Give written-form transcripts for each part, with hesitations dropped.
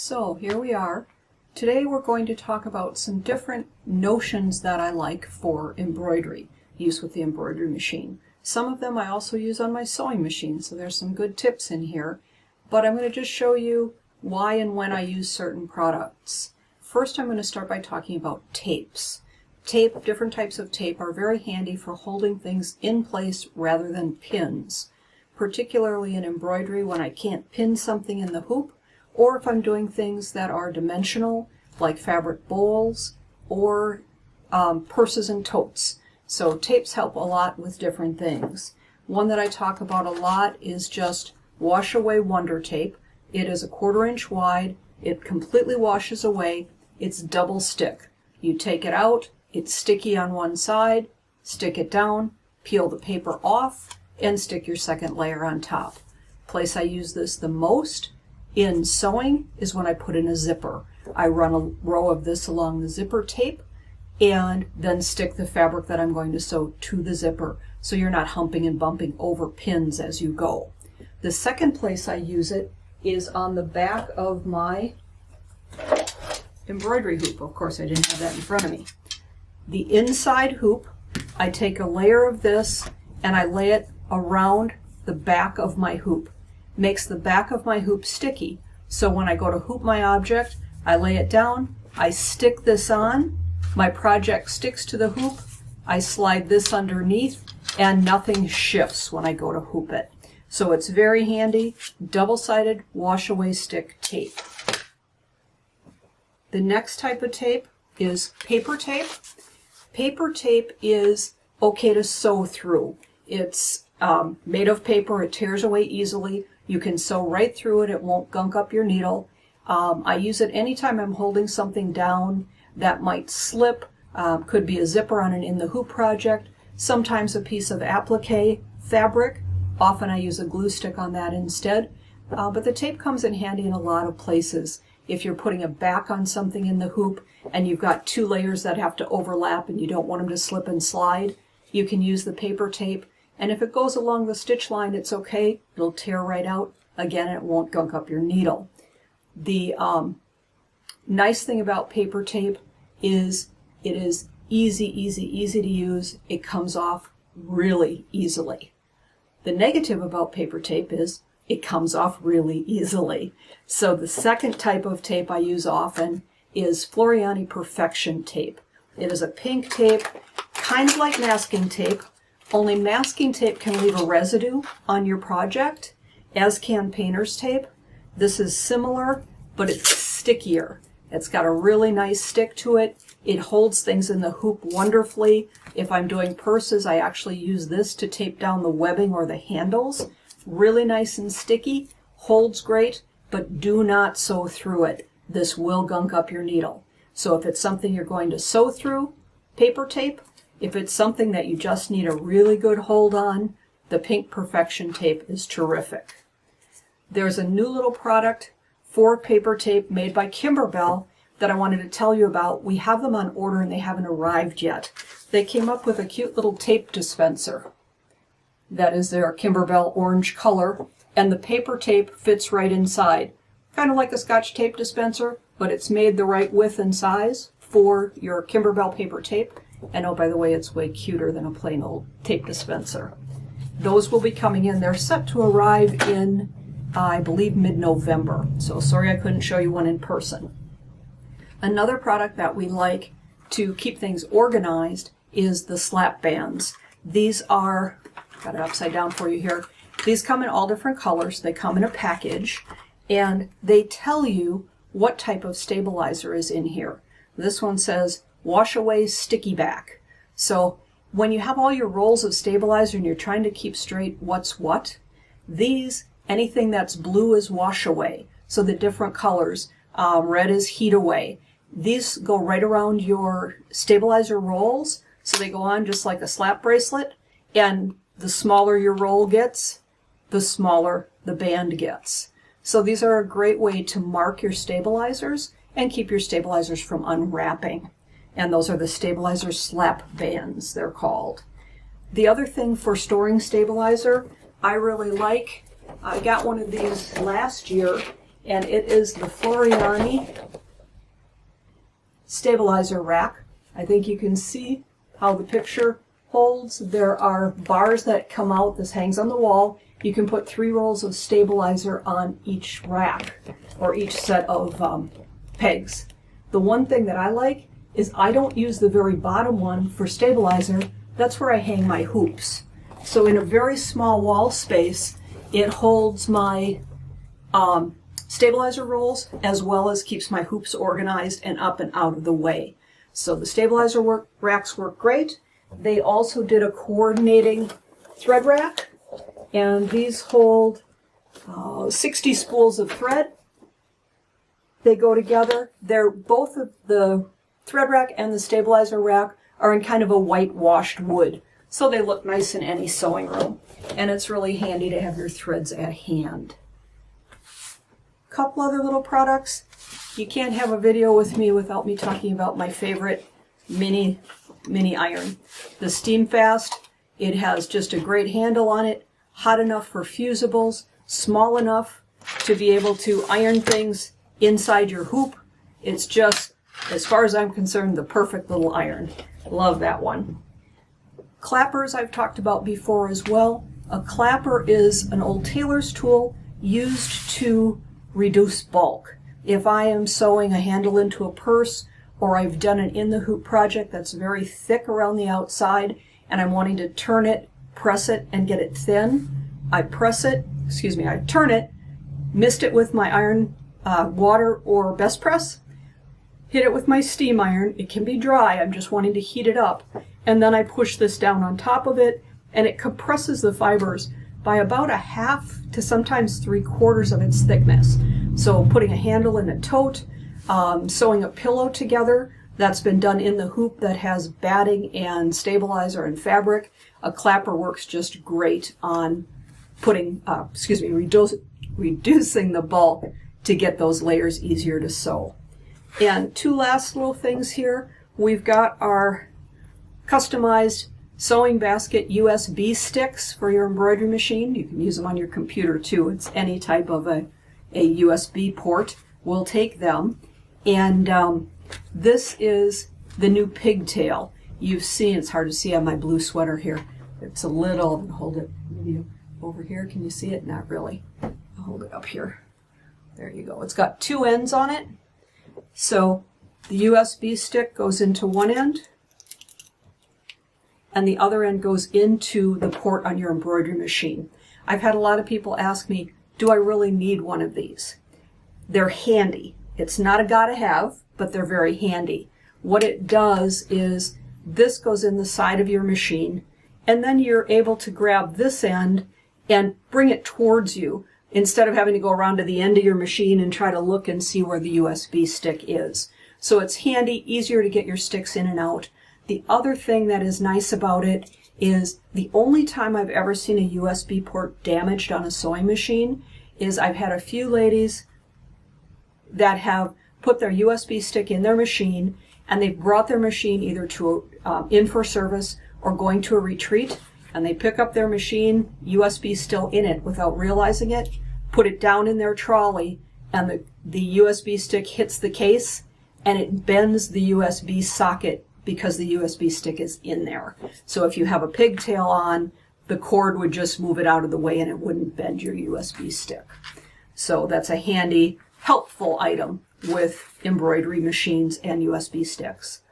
So here we are. Today we're going to talk about some different notions that I like for embroidery, use with the embroidery machine. Some of them I also use on my sewing machine, so there's some good tips in here. But I'm going to just show you why and when I use certain products. First I'm going to start by talking about tapes. Tape, different types of tape, are very handy for holding things in place rather than pins. Particularly in embroidery when I can't pin something in the hoop, or if I'm doing things that are dimensional, like fabric bowls or purses and totes. So tapes help a lot with different things. One that I talk about a lot is just Wash Away Wonder Tape. It is 1/4 inch wide. It completely washes away. It's double stick. You take it out, it's sticky on one side, stick it down, peel the paper off, and stick your second layer on top. Place I use this the most in sewing is when I put in a zipper. I run a row of this along the zipper tape and then stick the fabric that I'm going to sew to the zipper, so you're not humping and bumping over pins as you go. The second place I use it is on the back of my embroidery hoop. Of course, I didn't have that in front of me. The inside hoop, I take a layer of this and I lay it around the back of my hoop. Makes the back of my hoop sticky. So when I go to hoop my object, I lay it down, I stick this on, my project sticks to the hoop, I slide this underneath, and nothing shifts when I go to hoop it. So it's very handy, double-sided wash away stick tape. The next type of tape is paper tape. Paper tape is okay to sew through. It's made of paper, it tears away easily. You can sew right through it, it won't gunk up your needle. I use it anytime I'm holding something down that might slip. Could be a zipper on an in the hoop project, sometimes a piece of applique fabric. Often I use a glue stick on that instead. But the tape comes in handy in a lot of places. If you're putting a back on something in the hoop and you've got 2 layers that have to overlap and you don't want them to slip and slide, you can use the paper tape. And if it goes along the stitch line, it's okay. It'll tear right out. Again, it won't gunk up your needle. The nice thing about paper tape is it is easy to use. It comes off really easily. The negative about paper tape is it comes off really easily. So the second type of tape I use often is Floriani Perfection tape. It is a pink tape, kind of like masking tape, only masking tape can leave a residue on your project, as can painter's tape. This is similar, but it's stickier. It's got a really nice stick to it. It holds things in the hoop wonderfully. If I'm doing purses, I actually use this to tape down the webbing or the handles. Really nice and sticky, holds great, but do not sew through it. This will gunk up your needle. So if it's something you're going to sew through, paper tape. If it's something that you just need a really good hold on, the pink Perfection tape is terrific. There's a new little product for paper tape made by Kimberbell that I wanted to tell you about. We have them on order and they haven't arrived yet. They came up with a cute little tape dispenser. That is their Kimberbell orange color, and the paper tape fits right inside. Kind of like a Scotch tape dispenser, but it's made the right width and size for your Kimberbell paper tape. And oh, by the way, it's way cuter than a plain old tape dispenser. Those will be coming in. They're set to arrive in, I believe, mid-November. So sorry I couldn't show you one in person. Another product that we like to keep things organized is the slap bands. These are, got it upside down for you here. These come in all different colors. They come in a package, and they tell you what type of stabilizer is in here. This one says Wash Away Sticky Back. So when you have all your rolls of stabilizer and you're trying to keep straight what's what, these, anything that's blue is wash away. So the different colors, red is heat away. These go right around your stabilizer rolls, so they go on just like a slap bracelet, and the smaller your roll gets, the smaller the band gets. So these are a great way to mark your stabilizers and keep your stabilizers from unwrapping. And those are the stabilizer slap bands, they're called. The other thing for storing stabilizer I really like, I got one of these last year, and it is the Floriani stabilizer rack. I think you can see how the picture holds. There are bars that come out. This hangs on the wall. You can put 3 rolls of stabilizer on each rack or each set of pegs. The one thing that I like is I don't use the very bottom one for stabilizer. That's where I hang my hoops. So in a very small wall space, it holds my stabilizer rolls as well as keeps my hoops organized and up and out of the way. So the stabilizer racks work great. They also did a coordinating thread rack, and these hold 60 spools of thread. They go together. They're both of the thread rack and the stabilizer rack are in kind of a whitewashed wood, so they look nice in any sewing room, and it's really handy to have your threads at hand. Couple other little products. You can't have a video with me without me talking about my favorite mini iron. The Steam Fast. It has just a great handle on it, hot enough for fusibles, small enough to be able to iron things inside your hoop. It's just, as far as I'm concerned, the perfect little iron. Love that one. Clappers I've talked about before as well. A clapper is an old tailor's tool used to reduce bulk. If I am sewing a handle into a purse, or I've done an in the hoop project that's very thick around the outside and I'm wanting to turn it, press it, and get it thin, I turn it, mist it with my iron water or best press, hit it with my steam iron. It can be dry, I'm just wanting to heat it up, and then I push this down on top of it, and it compresses the fibers by about 1/2 to sometimes 3/4 of its thickness. So putting a handle in a tote, sewing a pillow together, that's been done in the hoop that has batting and stabilizer and fabric. A clapper works just great on putting, reducing the bulk to get those layers easier to sew. And 2 last little things here. We've got our customized sewing basket USB sticks for your embroidery machine. You can use them on your computer too. It's any type of a USB port. We'll take them. And this is the new pigtail. You've seen, it's hard to see on my blue sweater here. It's a little, hold it maybe over here. Can you see it? Not really. I'll hold it up here. There you go. It's got 2 ends on it. So the USB stick goes into one end, and the other end goes into the port on your embroidery machine. I've had a lot of people ask me, do I really need one of these? They're handy. It's not a gotta have, but they're very handy. What it does is this goes in the side of your machine, and then you're able to grab this end and bring it towards you instead of having to go around to the end of your machine and try to look and see where the USB stick is. So it's handy, easier to get your sticks in and out. The other thing that is nice about it is the only time I've ever seen a USB port damaged on a sewing machine is I've had a few ladies that have put their USB stick in their machine, and they've brought their machine either to in for service or going to a retreat, and they pick up their machine, USB still in it without realizing it, put it down in their trolley, and the USB stick hits the case, and it bends the USB socket because the USB stick is in there. So if you have a pigtail on, the cord would just move it out of the way and it wouldn't bend your USB stick. So that's a handy, helpful item with embroidery machines and USB sticks.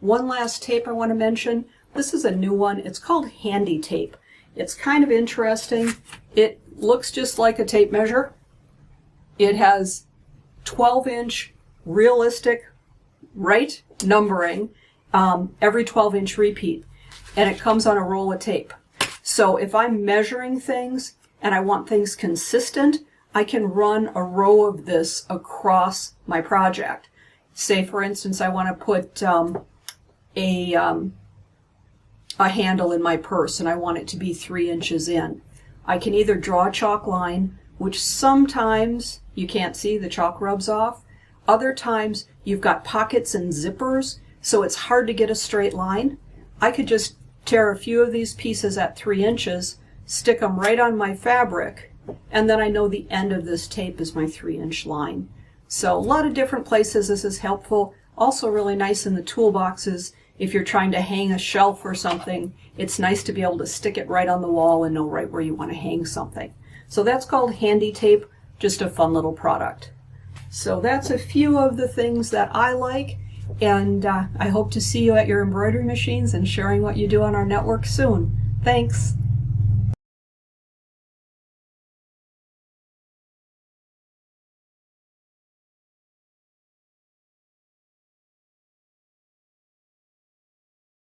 One last tape I want to mention. This is a new one. It's called Handy Tape. It's kind of interesting. It looks just like a tape measure. It has 12-inch realistic right numbering every 12-inch repeat, and it comes on a roll of tape. So if I'm measuring things and I want things consistent, I can run a row of this across my project. Say, for instance, I want to put a handle in my purse and I want it to be 3 inches in. I can either draw a chalk line, which sometimes you can't see, the chalk rubs off. Other times you've got pockets and zippers, so it's hard to get a straight line. I could just tear a few of these pieces at 3 inches, stick them right on my fabric, and then I know the end of this tape is my 3-inch line. So a lot of different places this is helpful. Also really nice in the toolboxes. If you're trying to hang a shelf or something, it's nice to be able to stick it right on the wall and know right where you want to hang something. So that's called handy tape, just a fun little product. So that's a few of the things that I like, and I hope to see you at your embroidery machines and sharing what you do on our network soon. Thanks.